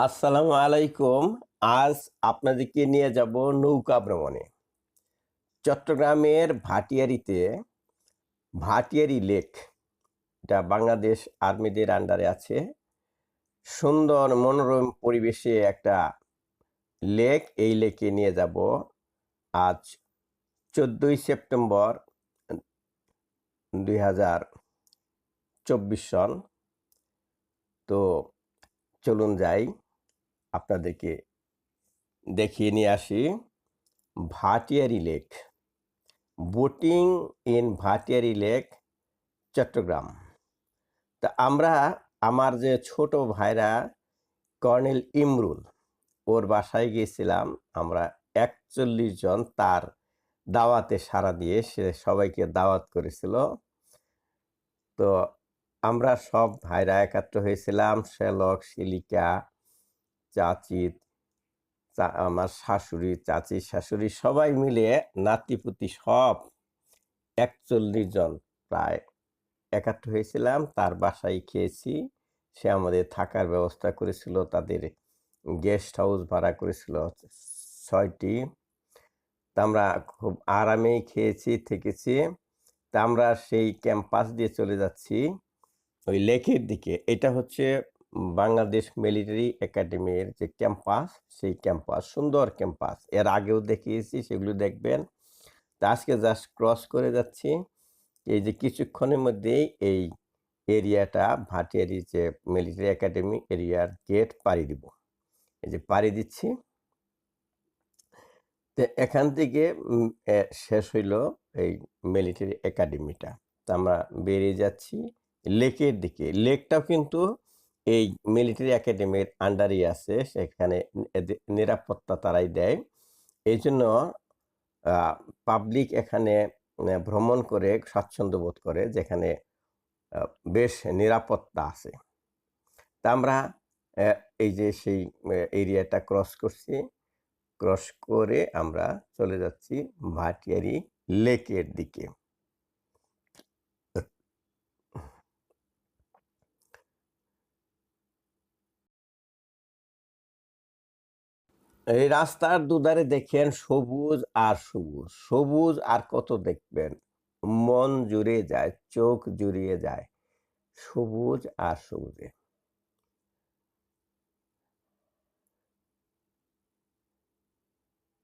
আসসালামু আলাইকুম। আজ আপনাদেরকে নিয়ে যাব নৌকা ভ্রমণে। চট্টগ্রামের ভাটিয়ারীতে ভাটিয়ারী লেক, এটা বাংলাদেশ আর্মিদের আন্ডারে আছে। সুন্দর মনোরম পরিবেশে একটা লেক, এই লেকে নিয়ে যাব আজ 14ই সেপ্টেম্বর 2024 সন। তো চলুন যাই, আপনাদেরকে দেখিয়ে নিয়ে আসি Bhatiari lake. Boating in Bhatiari lake, Chittagong. তা আমার যে ছোট ভাইরা কর্নেল ইমরুল, ওর বাসায় গিয়েছিলাম আমরা। 41 জন তার দাওয়াতে সাড়া দিয়ে সে সবাইকে দাওয়াত করেছিল। তো আমরা সব ভাইরা একাত্র হয়েছিলাম, শ্যালক, শিলিকা, চাচি, আমার শাশুড়ি, চাচি, শাশুড়ি সবাই মিলে নাতিপুতি সব 41 জন প্রায় একাত্র হয়েছিলাম। তার বাসায় খেয়েছি। সে আমাদের থাকার ব্যবস্থা করেছিল, তাদের গেস্ট হাউস ভাড়া করেছিল 6টি। তা আমরা খুব আরামেই খেয়েছি, থেকেছি। তা আমরা সেই ক্যাম্পাস দিয়ে চলে যাচ্ছি ওই লেকের দিকে। এটা হচ্ছে বাংলাদেশ মিলিটারি একাডেমির যে ক্যাম্পাস, সেই ক্যাম্পাস, সুন্দর ক্যাম্পাস। এর আগেও দেখিয়েছি, সেগুলো দেখবেন। তা আজকে জাস্ট ক্রস করে যাচ্ছি। এই যে কিছুক্ষণের মধ্যেই এই এরিয়াটা, ভাটিয়ারী যে মিলিটারি একাডেমি এরিয়ার গেট পাড়ি দিব। এই যে পাড়ি দিচ্ছি। তো এখান থেকে শেষ হইল এই মিলিটারি একাডেমিটা। তা আমরা বেরিয়ে যাচ্ছি লেকের দিকে। লেকটাও কিন্তু এই মিলিটারি একাডেমির আন্ডারই আছে, সেখানে নিরাপত্তা তারাই দেয়। এই জন্য পাবলিক এখানে ভ্রমণ করে স্বাচ্ছন্দ্য বোধ করে, যেখানে বেশ নিরাপত্তা আছে। তা আমরা এই যে সেই এরিয়াটা ক্রস করছি, ক্রস করে আমরা চলে যাচ্ছি ভাটিয়ারী লেকের দিকে। এই রাস্তার দুধারে দেখেন সবুজ আর সবুজ, সবুজ আর কত দেখবেন, মন জুড়িয়ে যায়, চোখ জুড়িয়ে যায়, সবুজ আর সবুজে।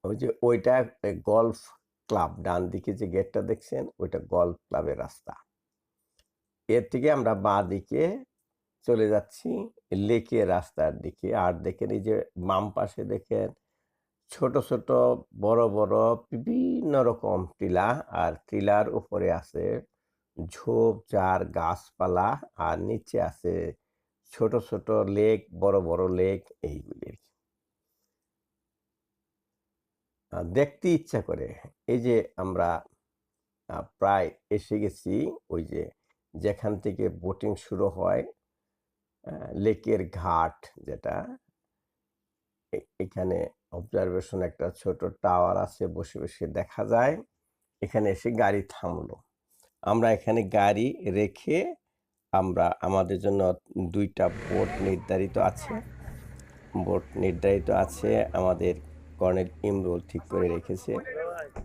ওই যে ওইটা গল্ফ ক্লাব, ডান দিকে যে গেটটা দেখছেন, ওইটা গল্ফ ক্লাবের রাস্তা। এর থেকে আমরা বাঁ দিকে চলে যাচ্ছি লেকের রাস্তার দিকে। আর দেখেন এই যে বাম পাশে দেখেন ছোট ছোট বড় বড় বিভিন্ন রকম টিলা, আর টিলার উপরে আছে ঝোপঝাড় গাছপালা, আর নিচে আছে ছোট ছোট লেক, বড় বড় লেক। এইগুলি দেখতে ইচ্ছা করে। এই যে আমরা প্রায় এসে গেছি ওই যে যেখান থেকে বোটিং শুরু হয়, লেকের ঘাট যেটা। এখানে অবজারভেশন একটা ছোট টাওয়ার আছে, বসে বসে দেখা যায়। এখানে এসে গাড়ি থামলো, আমরা এখানে গাড়ি রেখে আমরা আমাদের জন্য 2টা বোট নির্ধারিত আছে। আমাদের কর্নেল ইমরুল ঠিক করে রেখেছে।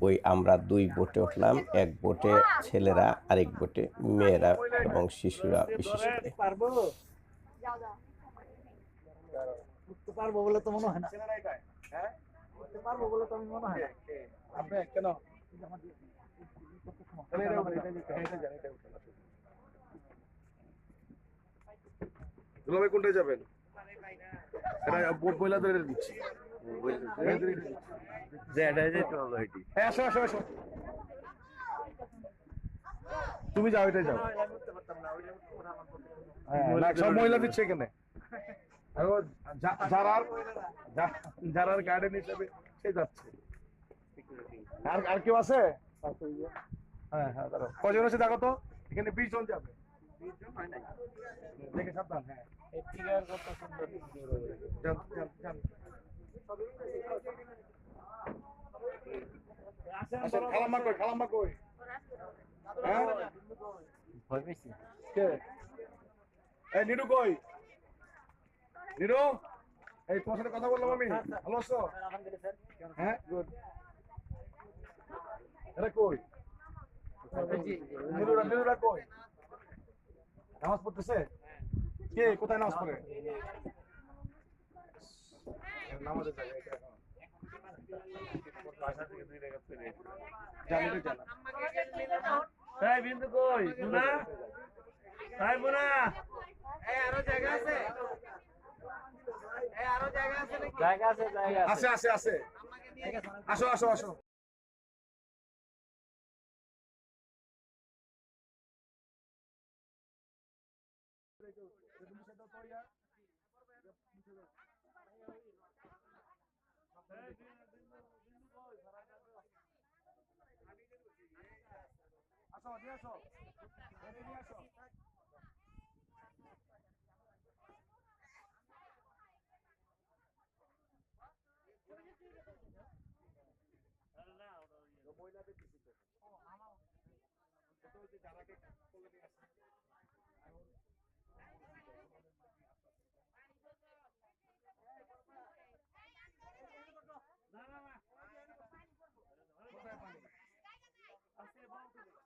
ওই আমরা 2 বোটে উঠলাম, এক বোটে ছেলেরা, আরেক বোটে মেয়েরা এবং শিশুরা বিশেষ করে। পারবো বলে তো মনে হয় না। হ্যাঁ, পারবো বলে তো আমি মনে হয় না। আপনি কেন? দুলাভাই কোনটায় যাবেন? এটা বোট বইলা ধরে দিচ্ছি। আসো আসো আসো, তুমি যাও, এটাই যাও। সব মহিলা দিচ্ছে এখানে। যারা গার্ডেন হিসেবে সে যাচ্ছে। আর কেউ আছে? হ্যাঁ হ্যাঁ, দাঁড়াও, কজন আছে দেখো তো। এখানে 20 জন যাবে। 20 জন হয় নাই, দেখে সাবধান। হ্যাঁ, যান যান যান। খালাম্মা কই? খালাম্মা কই? হ্যাঁ, ভয় পেয়েছি। কে? এই নিরু কই? নিরু, এই তোমার সাথে কথা বললাম আমি, ভালো আছো? হ্যাঁ, গুড। এটা কই? নীলুরা কই? নামাজ পড়তেছে? কে কোথায় নামাজ পড়ে? নামাজে যায় এটা এখন। বাসা থেকে 2 টাকা ফেলে। জানি জানা। তাই বিন্দু কই? মুনা? তাই মুনা? আরো জায়গা আছে? আরো জায়গা আছে নাকি? জায়গা আছে। আছে। আসো। আসো।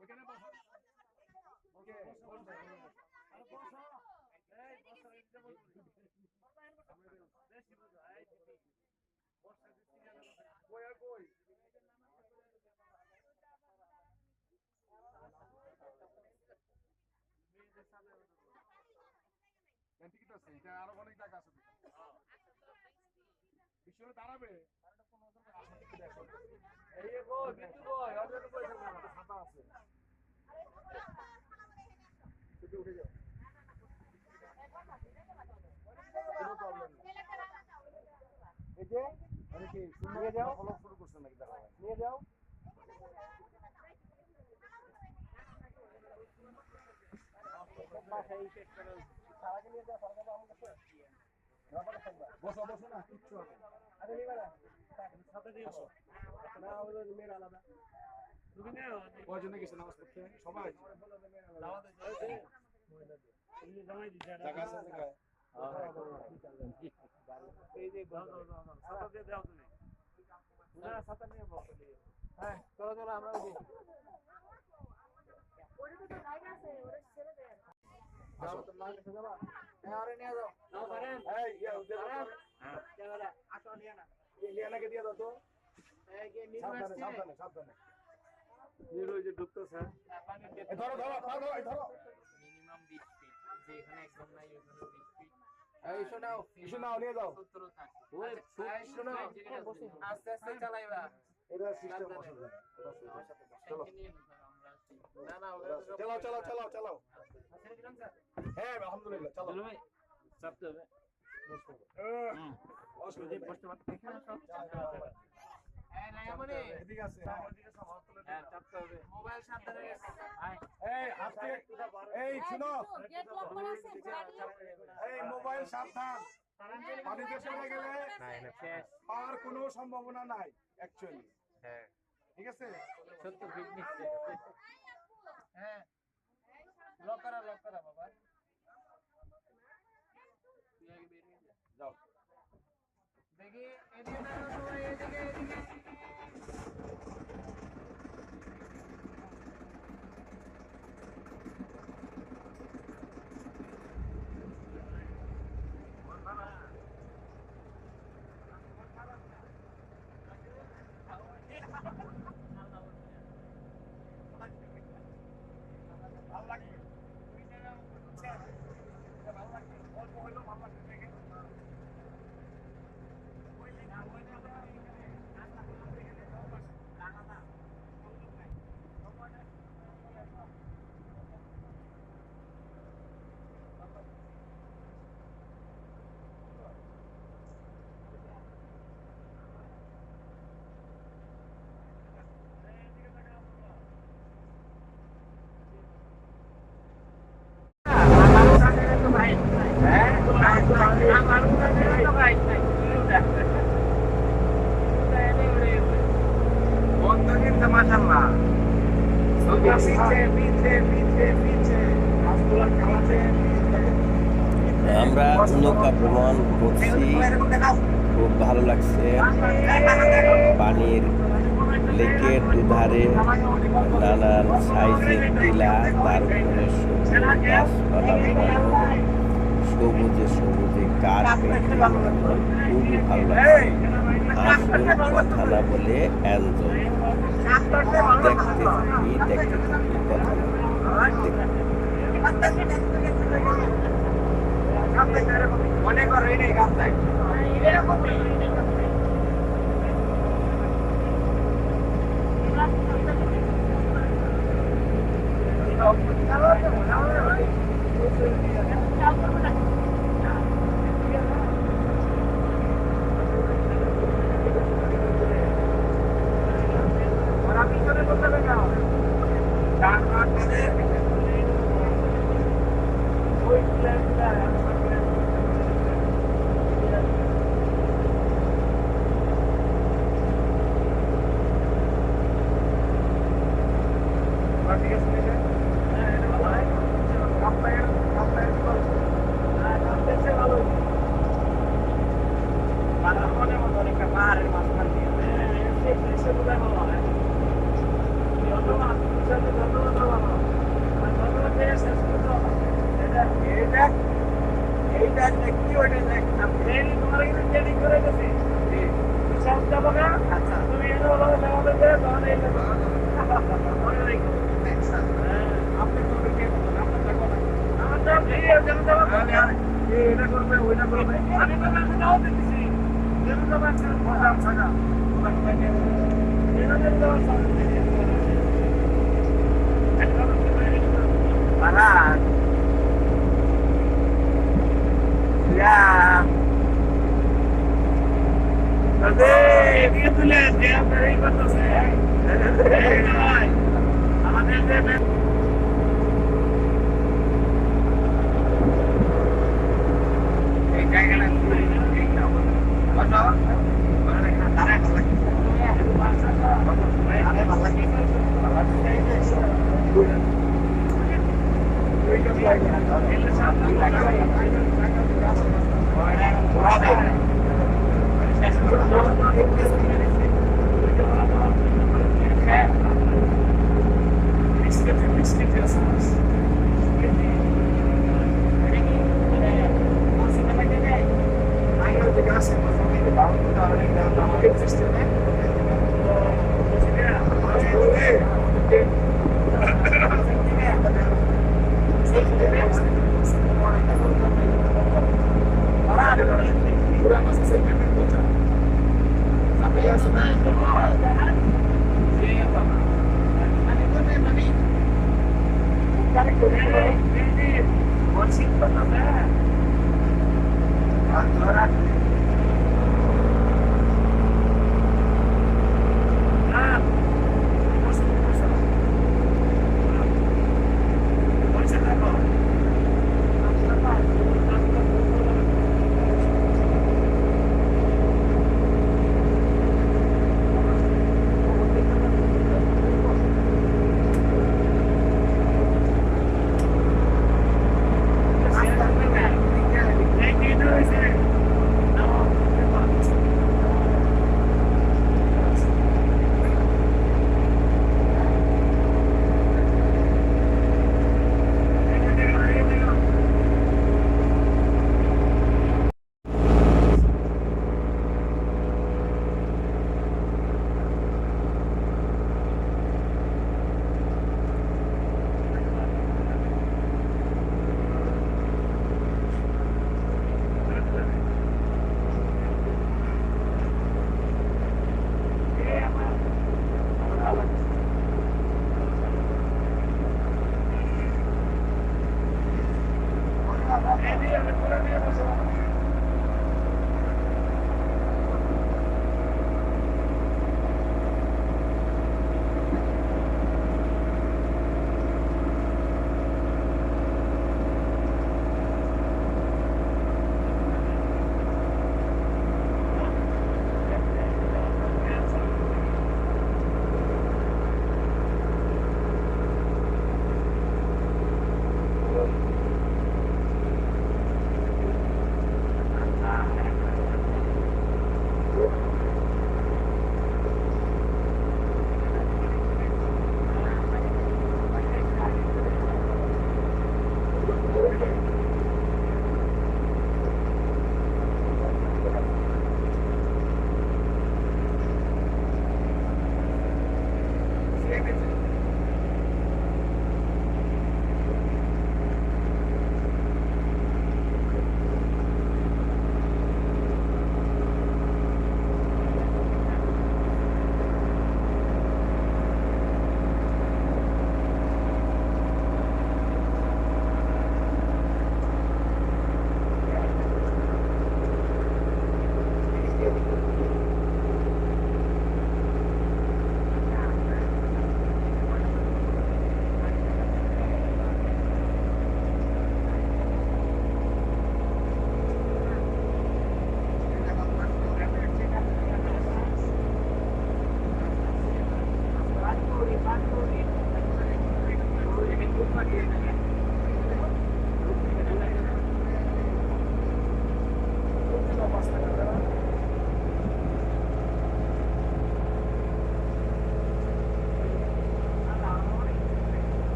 ওইখানে বসো। ওকে, কই? টিকিট আছে, এটা আরো অনেক টাকা আছে। বিশ্বরে দাঁড়াবে। এই কই বিন্দু কই? অর্ডার কই থাকবে? ছাতা আছে। উঠে যাও। কোনো প্রবলেম নেই। এই যে মানে কি নিয়ে যাও, ফলো শুরু করছেন নাকি দেখা হয়? নিয়ে যাও। সারাকে নিয়ে যাও, সারাকে আমার কাছে। বসো না, কিচ্ছু হবে না। আরে নিবে না। সাথে দিয়ে বসো। না, ওদের মেয়ের আলাদা। তুমি না কয়জনে গেছে নামাজ পড়তে? সবাই। দাওয়াতে যাইতে এই যে জামাই দিছে জায়গা আছে জায়গায়। এই যে দাও সাথে দিয়ে দাও তুমি না সাথে নিয়ে বসো হ্যাঁ চলো আমরা ওই ওরে তো জায়গা আছে ওরে ছেড়ে দেন আসো। হ্যাঁ আরে নিয়ে যাও নাও করেন এই ইয়া ওদের হ্যাঁ ক্যামেরা আসো নিয়ে না লিয়ানাকে দিয়ে দাও তো। এই যে নিউ আসছে সাবধানে। নিরো যে ঢুকতেছে এই ধরো। মিনিমাম 20 ফিট যেখানে একদম নাই ওখানে 20 ফিট এই শোনাও ইস্যু নাও, নিয়ে যাও। ওই শোনাও আস্তে আস্তে চালাইবা এটা সিস্টেম বসে যায়। চলো। না না চালাও। হ্যাঁ আলহামদুলিল্লাহ, চলো। ভাই চাপতে হবে অসুবিধা বসতে পারতে হ্যাঁ রায়ামনি এদিকে আছে। হ্যাঁ চাপতে হবে মোবাইল সাবধানে আয় এই আজকে এই শুনো, গেট লক করা আছে এই মোবাইল সাবধান। পানিতে চলে গেলে শেষ আর কোনো সম্ভাবনা নাই অ্যাকচুয়ালি। হ্যাঁ ঠিক আছে? 70 ফিট নিচে হ্যাঁ লক করা বাবা তুই আগে বেরিয়ে যা যাও। দেখি এদিকে না সবাই এদিকে ভালো লাগবে। ভালো লাগবে। অল্প হইলেও ভালো লাগবে। মাশাআল্লাহ পিছে আমরা নৌকা ভ্রমণ করছি, খুব ভালো লাগছে। পানির লেকের দুধারে নানান সাইজের টিলা, তার উপরে সবুজ গাছপালা, সবুজে সবুজে কার্পেট, খুবই ভালো লাগছে। আসল কথা না বলে এনজয়, দেখতে থাকি কথা না মনে করো এই গাছটাই এরকম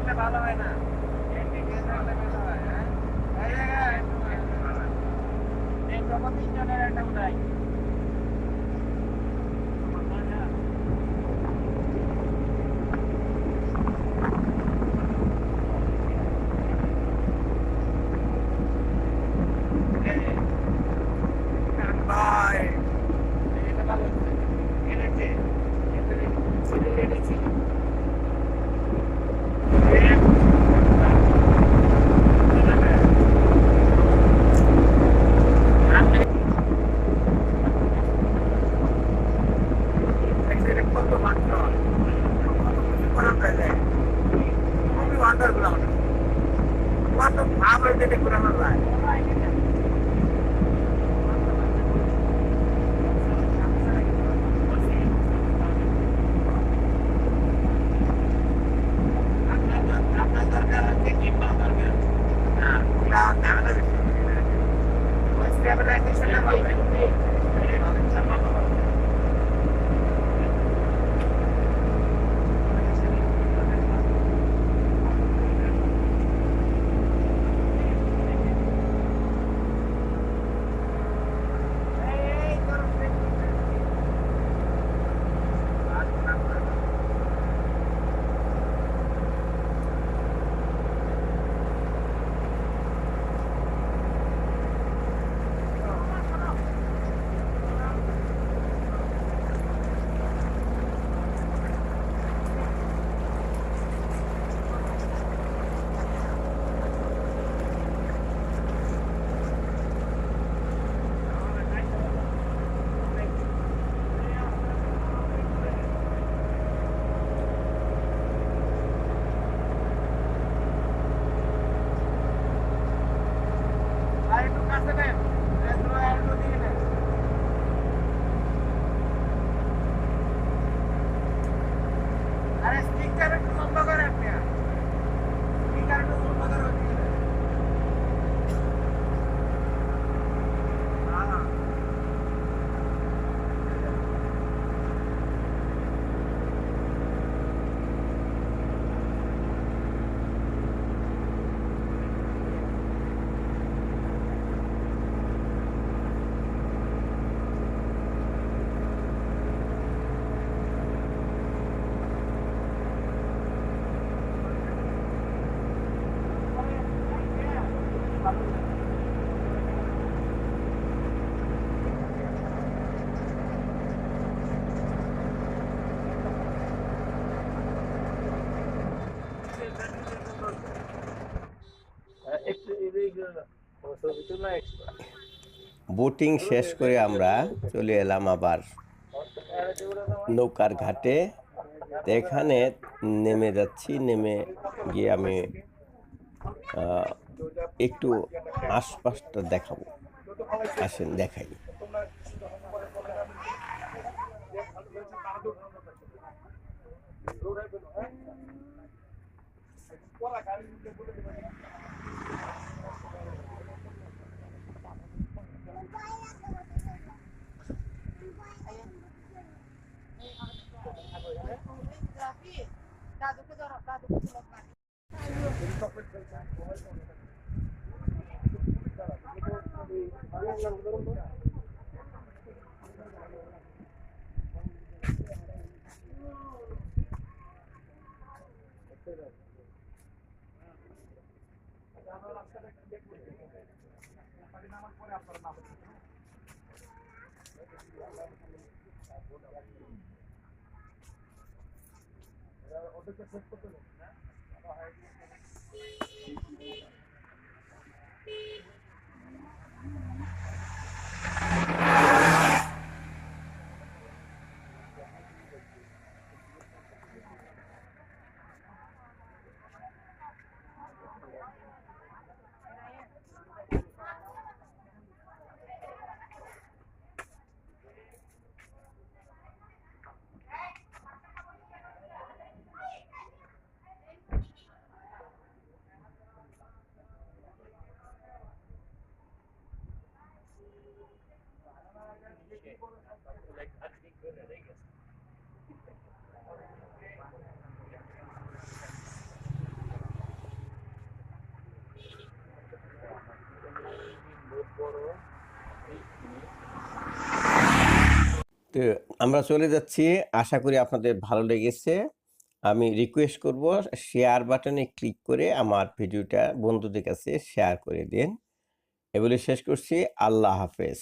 দেখলে ভালো হয় না দেখলে ভালো হয় হ্যাঁ এই জায়গায় এই তখন তিনজনের একটা উঠাই বোটিং শেষ করে আমরা চলে এলাম আবার নৌকার ঘাটে। তো এখানে নেমে যাচ্ছি, নেমে গিয়ে আমি একটু আশপাশটা দেখাবো। আসেন দেখাই। দাদুকে ধরো দাদুকে তো আমরা চলে যাচ্ছি। আশা করি আপনাদের ভালো লেগেছে। আমি রিকোয়েস্ট করব শেয়ার বাটনে ক্লিক করে আমার ভিডিওটা বন্ধুদের কাছে শেয়ার করে দিন। এ বলে শেষ করছি। আল্লাহ হাফেজ।